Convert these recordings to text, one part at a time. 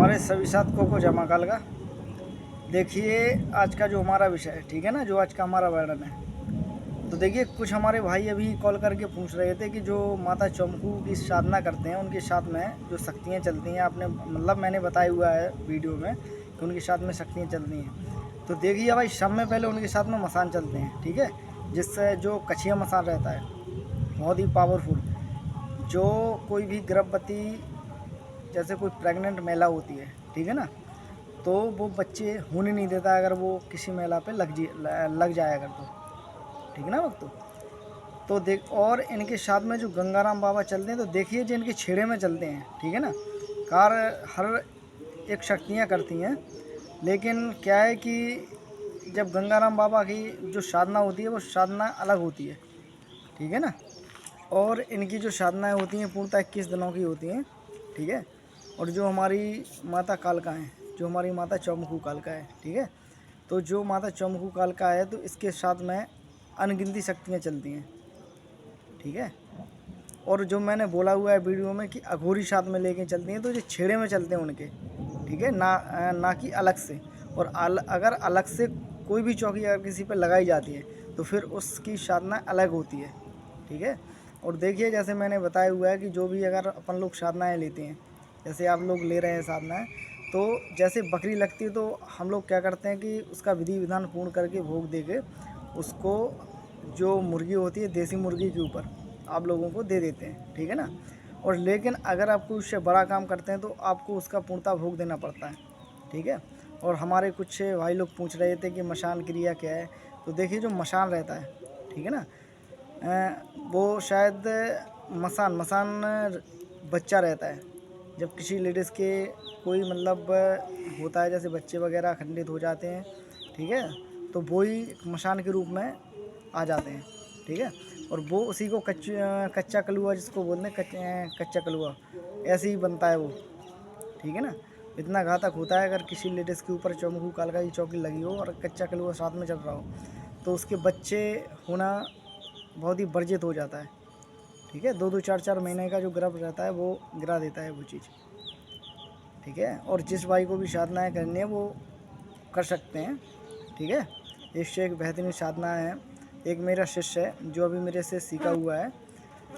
हमारे सभी साथियों को जमा काल का। देखिए आज का जो हमारा विषय है, ठीक है ना, जो आज का हमारा वर्णन है। तो देखिए कुछ हमारे भाई अभी कॉल करके पूछ रहे थे कि जो माता चौमुखू की साधना करते हैं उनके साथ में जो शक्तियाँ चलती हैं, आपने मतलब मैंने बताया हुआ है वीडियो में कि उनके साथ में शक्तियाँ चलती हैं। तो देखिए भाई, सब में पहले उनके साथ में मसान चलते हैं, ठीक है, जिससे जो कछिया मसान रहता है बहुत ही पावरफुल। जो कोई भी गर्भवती, जैसे कोई प्रेग्नेंट महिला होती है, ठीक है ना, तो वो बच्चे होने नहीं देता अगर वो किसी महिला पे लग जाए अगर, तो ठीक है ना वक्त। तो देख, और इनके साथ में जो गंगाराम बाबा चलते हैं, तो देखिए जो इनके छेड़े में चलते हैं, ठीक है ना, कार हर एक शक्तियाँ करती हैं, लेकिन क्या है कि जब गंगाराम बाबा की जो साधना होती है वो साधना अलग होती है, ठीक है ना। और इनकी जो साधनाएँ होती हैं पूर्णतः 21 दिनों की होती हैं, ठीक है। और जो हमारी माता कालका हैं, जो हमारी माता चौमुखू कालका है, ठीक है, तो जो माता चौमुखू कालका है तो इसके साथ में अनगिनती शक्तियाँ चलती हैं, ठीक है। और जो मैंने बोला हुआ है वीडियो में कि अघोरी साथ में लेके चलती हैं, तो जो छेड़े में चलते हैं उनके, ठीक है ना कि अलग से। और अगर अलग से कोई भी चौकी अगर किसी पर लगाई जाती है तो फिर उसकी साधना अलग होती है, ठीक है। और देखिए जैसे मैंने बताया हुआ है कि जो भी अगर अपन लोग साधनाएँ लेते हैं, जैसे आप लोग ले रहे हैं साधनाएँ, तो जैसे बकरी लगती है तो हम लोग क्या करते हैं कि उसका विधि विधान पूर्ण करके भोग दे के उसको, जो मुर्गी होती है देसी मुर्गी के ऊपर आप लोगों को दे देते हैं, ठीक है ना। और लेकिन अगर आपको उससे बड़ा काम करते हैं तो आपको उसका पूर्णतः भोग देना पड़ता है, ठीक है। और हमारे कुछ भाई लोग पूछ रहे थे कि मशान क्रिया क्या है। तो देखिए जो मशान रहता है, ठीक है ना, वो शायद मसान बच्चा रहता है जब किसी लेडीज़ के कोई मतलब होता है, जैसे बच्चे वगैरह खंडित हो जाते हैं, ठीक है, तो वो ही मशान के रूप में आ जाते हैं, ठीक है। और वो उसी को कच्चा कलुआ जिसको बोलते हैं, कच्चा कलुआ ऐसे ही बनता है वो, ठीक है ना। इतना घातक होता है अगर किसी लेडीज़ के ऊपर चौमुखू कालका की चौकी लगी हो और कच्चा कलुआ साथ में चल रहा हो, तो उसके बच्चे होना बहुत ही वर्जित हो जाता है, ठीक है। 2-2 4-4 महीने का जो गर्भ रहता है वो गिरा देता है वो चीज़, ठीक है। और जिस भाई को भी साधनाएँ करनी है वो कर सकते हैं, ठीक है। एक से एक बेहतरीन साधना है। एक मेरा शिष्य है जो अभी मेरे से सीखा हुआ है,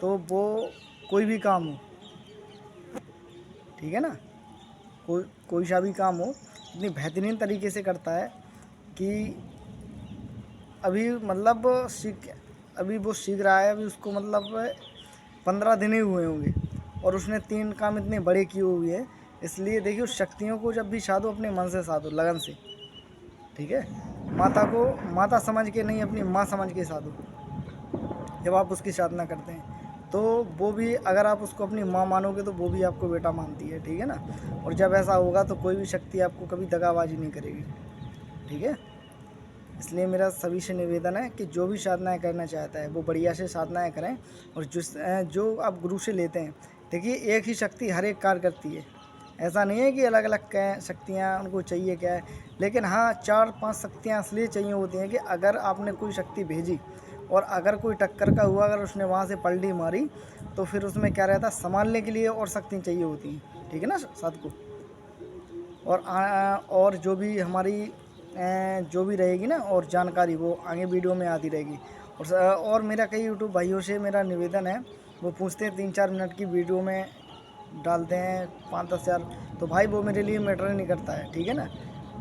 तो वो कोई भी काम हो, ठीक है ना, कोई सा भी काम हो इतनी बेहतरीन तरीके से करता है कि अभी मतलब अभी वो सीख रहा है, अभी उसको मतलब 15 दिन ही हुए होंगे और उसने 3 काम इतने बड़े किए हुए हैं। इसलिए देखिए उस शक्तियों को जब भी साधो अपने मन से साधो, लगन से, ठीक है। माता को माता समझ के नहीं, अपनी माँ समझ के साधो। जब आप उसकी साधना करते हैं तो वो भी, अगर आप उसको अपनी माँ मानोगे तो वो भी आपको बेटा मानती है, ठीक है ना। और जब ऐसा होगा तो कोई भी शक्ति आपको कभी दगाबाजी नहीं करेगी, ठीक है। इसलिए मेरा सभी से निवेदन है कि जो भी साधनाएँ करना चाहता है वो बढ़िया से साधनाएँ करें। और जो आप गुरु से लेते हैं, देखिए एक ही शक्ति हर एक कार्य करती है, ऐसा नहीं है कि अलग अलग शक्तियाँ उनको चाहिए क्या है। लेकिन हाँ, 4-5 शक्तियाँ इसलिए चाहिए होती हैं कि अगर आपने कोई शक्ति भेजी और अगर कोई टक्कर का हुआ, अगर उसने वहाँ से पलटी मारी, तो फिर उसमें क्या रहता है, संभालने के लिए और शक्ति चाहिए होती हैं, ठीक है ना साथ को। और जो भी हमारी जो भी रहेगी ना और जानकारी वो आगे वीडियो में आती रहेगी। और मेरा कई यूट्यूब भाइयों से मेरा निवेदन है, वो पूछते हैं 3-4 मिनट की वीडियो में डालते हैं 5-10 हज़ार, तो भाई वो मेरे लिए मैटर नहीं करता है, ठीक है ना।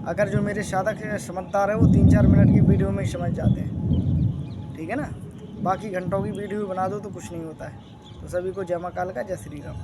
अगर जो मेरे साधक समझदार है वो 3-4 मिनट की वीडियो में ही समझ जाते हैं, ठीक है ना। बाकी घंटों की वीडियो बना दो तो कुछ नहीं होता है। तो सभी को जय मां काल का, जय श्री राम।